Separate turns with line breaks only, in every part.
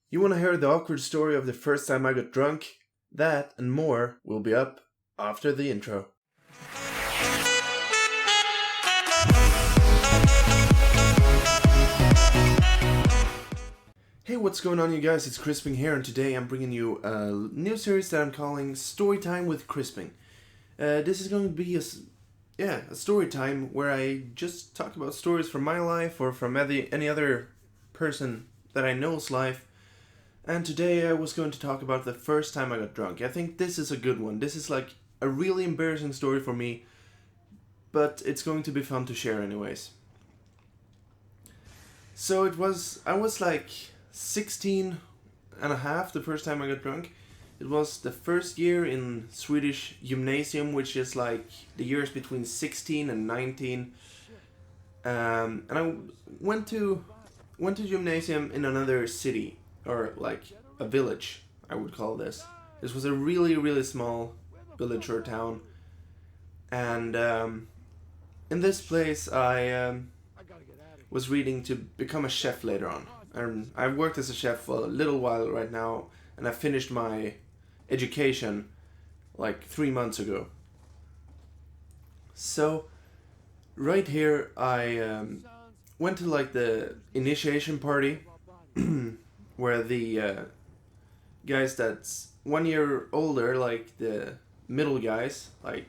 You want to hear the awkward story of the first time I got drunk? That and more will be up after the intro. Hey, what's going on, you guys? It's Krisping here, and today I'm bringing you a new series that I'm calling Storytime with Krisping. This is going to be a story time where I just talk about stories from my life or from any other person that I know's life. And today I was going to talk about the first time I got drunk. I think this is a good one. This is like a really embarrassing story for me, but it's going to be fun to share anyways. So I was like 16 and a half the first time I got drunk. It was the first year in Swedish gymnasium, which is like the years between 16 and 19. And I went to gymnasium in another city, or like a village, I would call this. This was a really, really small village or town. And in this place, I was reading to become a chef later on. And I've worked as a chef for a little while right now, and I finished my education like 3 months ago. So, right here, I went to like the initiation party where the guys that's 1 year older, like the middle guys, like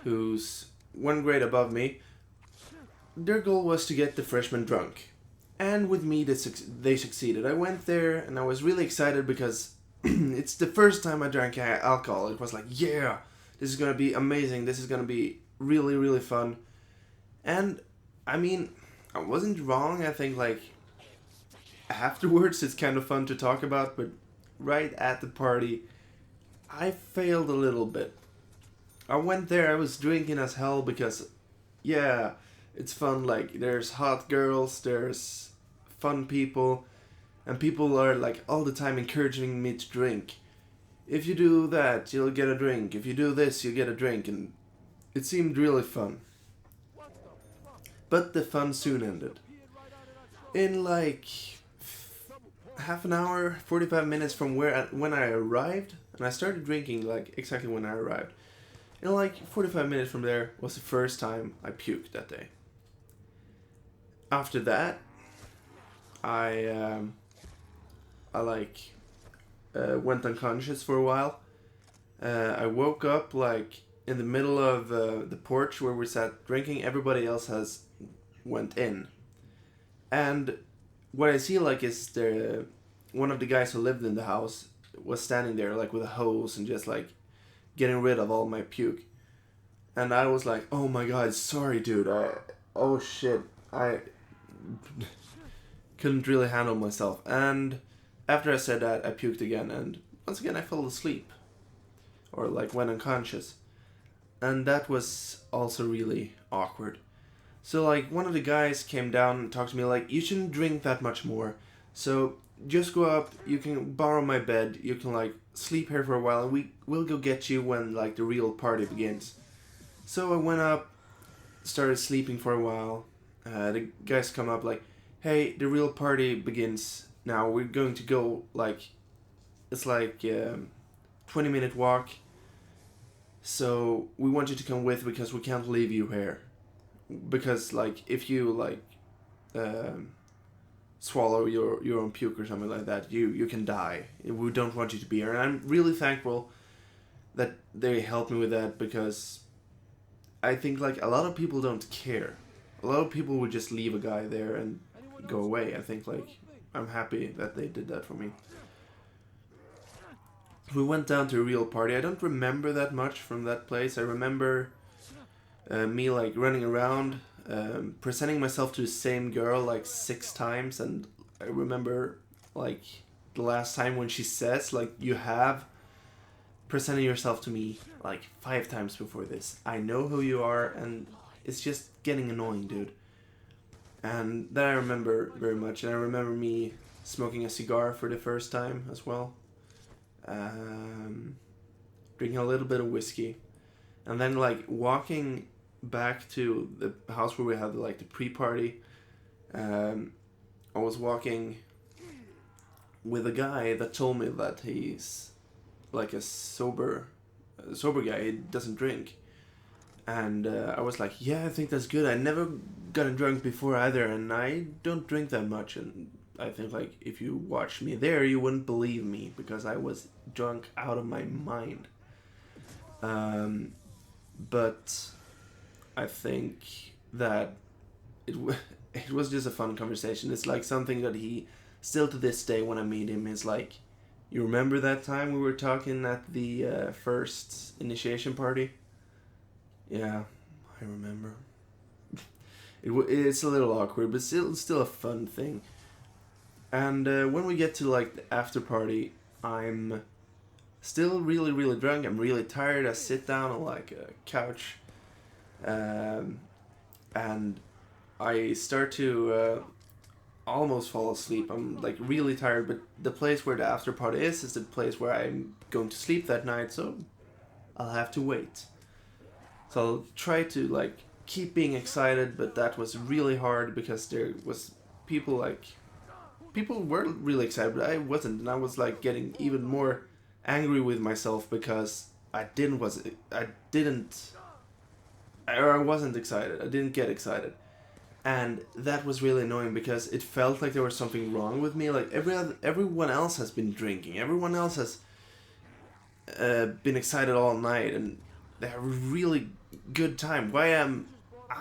who's 1 grade above me, their goal was to get the freshmen drunk. And with me, they succeeded. I went there and I was really excited because it's the first time I drank alcohol. It was like, yeah, this is gonna be amazing. This is gonna be really, really fun. And I mean, I wasn't wrong. I think like afterwards it's kind of fun to talk about, but right at the party, I failed a little bit. I went there, I was drinking as hell because, yeah, it's fun. Like, there's hot girls, there's fun people, and people are like all the time encouraging me to drink. If you do that, you'll get a drink. If you do this, you get a drink, and it seemed really fun. But the fun soon ended. In like half an hour, 45 minutes from when I arrived, and I started drinking like exactly when I arrived. In like 45 minutes from there was the first time I puked that day. After that, I went unconscious for a while. I woke up like in the middle of the porch where we sat drinking. Everybody else has went in, and what I see like is one of the guys who lived in the house was standing there like with a hose and just like getting rid of all my puke. And I was like, oh my god, sorry dude, oh shit, I couldn't really handle myself. And after I said that, I puked again, and once again I fell asleep. Or like went unconscious. And that was also really awkward. So like one of the guys came down and talked to me like, you shouldn't drink that much more. So just go up, you can borrow my bed, you can like sleep here for a while, and we'll go get you when like the real party begins. So I went up, started sleeping for a while. The guys come up like, hey, the real party begins now. We're going to go like, it's like 20-minute walk. So we want you to come with because we can't leave you here. Because like if you like swallow your own puke or something like that, you can die. We don't want you to be here. And I'm really thankful that they helped me with that, because I think like a lot of people don't care. A lot of people would just leave a guy there and go away. I think like I'm happy that they did that for me. We went down to a real party. I don't remember that much from that place. I remember me like running around, presenting myself to the same girl like 6 times, and I remember like the last time when she says like, you have presented yourself to me like 5 times before this. I know who you are, and it's just getting annoying, dude. And that I remember very much, and I remember me smoking a cigar for the first time as well. Drinking a little bit of whiskey, and then like walking back to the house where we had like the pre-party. I was walking with a guy that told me that he's like a sober guy. He doesn't drink, and I was like, yeah, I think that's good. I never gotten drunk before either, and I don't drink that much. And I think like if you watched me there, you wouldn't believe me because I was drunk out of my mind. But I think that it was just a fun conversation. It's like something that he still to this day when I meet him is like, you remember that time we were talking at the first initiation party? Yeah, I remember. It's a little awkward, but still a fun thing. And when we get to like the after party, I'm still really really drunk. I'm really tired. I sit down on like a couch, and I start to almost fall asleep. I'm like really tired, but the place where the after party is the place where I'm going to sleep that night. So I'll have to wait. So I'll try to like keep being excited, but that was really hard because there was people were really excited, but I wasn't, and I was like getting even more angry with myself because I wasn't excited. I didn't get excited, and that was really annoying because it felt like there was something wrong with me. Like everyone else has been drinking, everyone else has been excited all night, and they have a really good time. Why am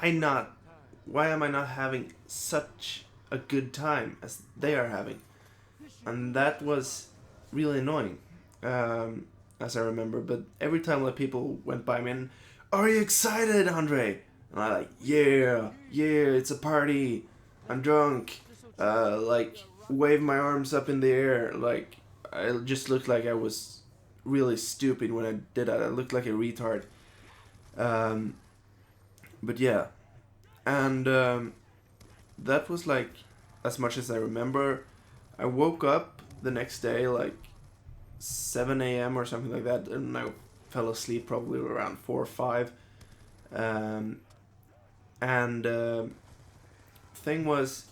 I not having such a good time as they are having? And that was really annoying, as I remember. But every time like people went by me and, are you excited, Andre? And I like, yeah, it's a party. I'm drunk. Like wave my arms up in the air. Like I just looked like I was really stupid when I did that. I looked like a retard. But yeah, and that was like as much as I remember. I woke up the next day like 7 a.m. or something like that, and I fell asleep probably around 4 or 5. And thing was,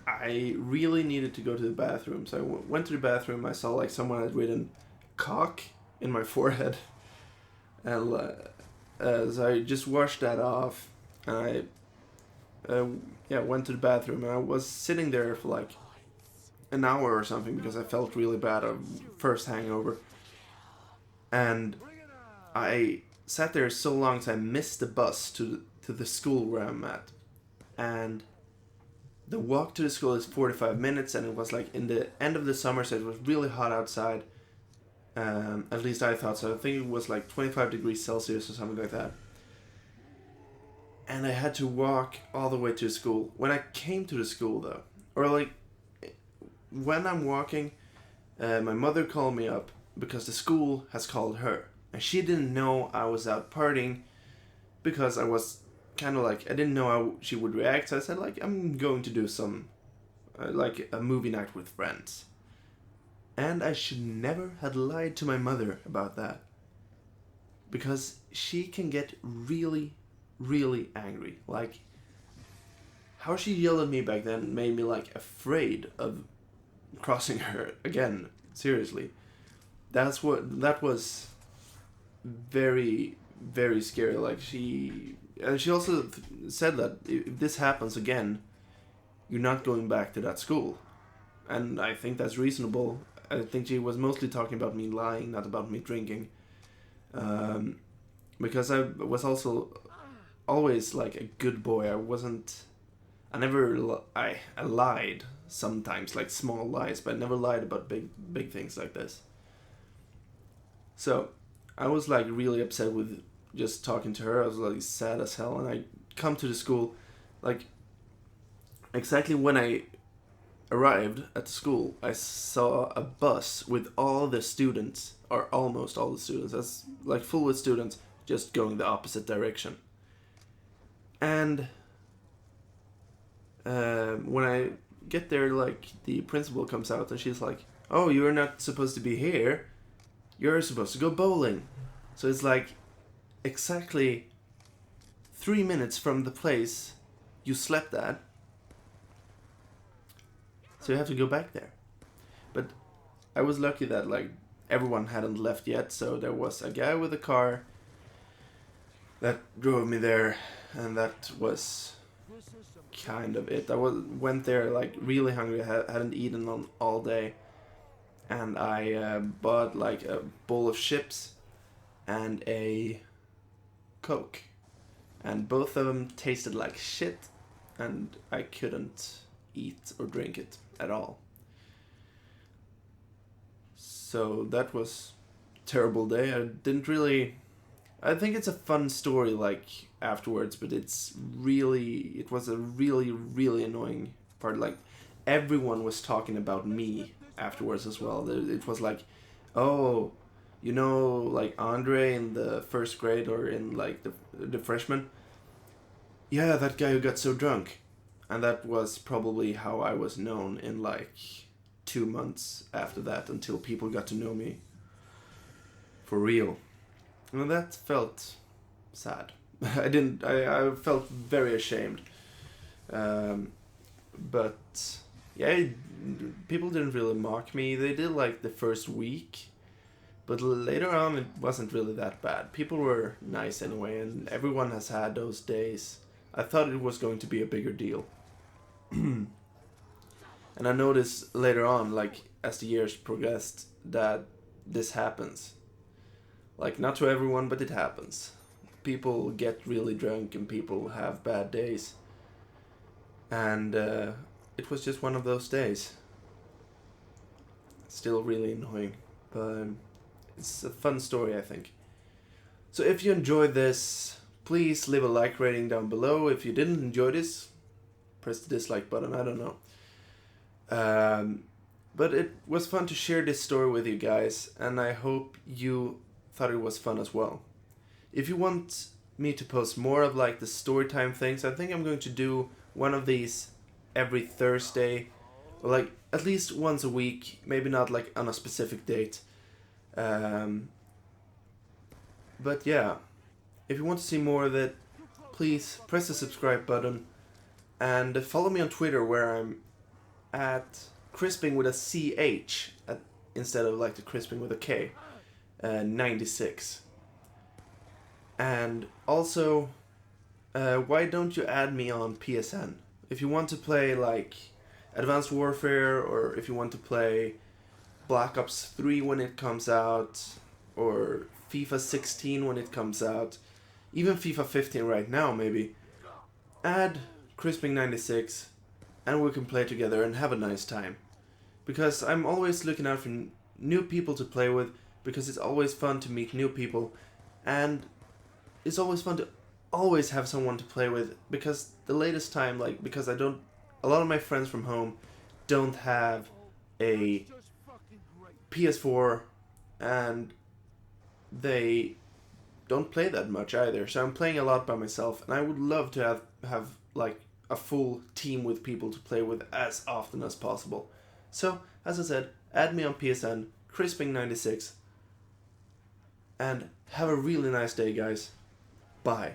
I really needed to go to the bathroom, so I went to the bathroom. I saw like someone had written "cock" in my forehead, and so I just washed that off, and I went to the bathroom, and I was sitting there for like an hour or something because I felt really bad of first hangover, and I sat there so long so I missed the bus to the school where I'm at, and the walk to the school is 45 minutes, and it was like in the end of the summer, so it was really hot outside. At least I thought so. I think it was like 25 degrees Celsius or something like that. And I had to walk all the way to school. When I came to the school though, or like when I'm walking, my mother called me up because the school has called her. And she didn't know I was out partying because I was kind of like, I didn't know how she would react. So I said like, I'm going to do some, like a movie night with friends. And I should never have lied to my mother about that. Because she can get really, really angry. Like, how she yelled at me back then made me like afraid of crossing her again. Seriously. That was very, very scary. Like she also said that if this happens again, you're not going back to that school. And I think that's reasonable. I think she was mostly talking about me lying, not about me drinking. Because I was also always like a good boy. I lied sometimes, like small lies, but I never lied about big things like this. So I was like really upset with just talking to her. I was like sad as hell, and I come to the school, like exactly when I arrived at the school, I saw a bus with all the students, or almost all the students, that's like full with students, just going the opposite direction. And when I get there, like the principal comes out and she's like, "Oh, you're not supposed to be here. You're supposed to go bowling." So it's like exactly 3 minutes from the place you slept at. So you have to go back there. But I was lucky that like everyone hadn't left yet, so there was a guy with a car that drove me there, and that was kind of it. Went there like really hungry, hadn't eaten on all day, and I bought like a bowl of chips and a Coke, and both of them tasted like shit, and I couldn't eat or drink it at all. So that was a terrible day. I think it's a fun story like afterwards, but it was a really, really annoying part. Like everyone was talking about me afterwards as well. It was like, oh, like Andre in the first grade or in like the freshman. Yeah, that guy who got so drunk. And that was probably how I was known in like 2 months after that, until people got to know me for real. And that felt sad. I felt very ashamed. But yeah, people didn't really mock me. They did like the first week, but later on it wasn't really that bad. People were nice anyway, and everyone has had those days. I thought it was going to be a bigger deal. And I noticed later on, like as the years progressed, that this happens. Like not to everyone, but it happens. People get really drunk and people have bad days. And it was just one of those days. Still really annoying, but it's a fun story, I think. So if you enjoyed this, please leave a like rating down below. If you didn't enjoy this, press the dislike button, I don't know. But it was fun to share this story with you guys, and I hope you thought it was fun as well. If you want me to post more of like the storytime things, I think I'm going to do one of these every Thursday, or like at least once a week, maybe not like on a specific date. But yeah, if you want to see more of it, please press the subscribe button and follow me on Twitter, where I'm at Krisping with a CH instead of like the Krisping with a K, 96. And also, why don't you add me on PSN? If you want to play like Advanced Warfare, or if you want to play Black Ops 3 when it comes out, or FIFA 16 when it comes out, even FIFA 15 right now maybe, add Krisping96 and we can play together and have a nice time. Because I'm always looking out for new people to play with, because it's always fun to meet new people, and it's always fun to always have someone to play with, because the latest time, like, because a lot of my friends from home don't have a PS4, and they don't play that much either, so I'm playing a lot by myself, and I would love to have like a full team with people to play with as often as possible. So, as I said, add me on PSN, Krisping96, and have a really nice day, guys. Bye.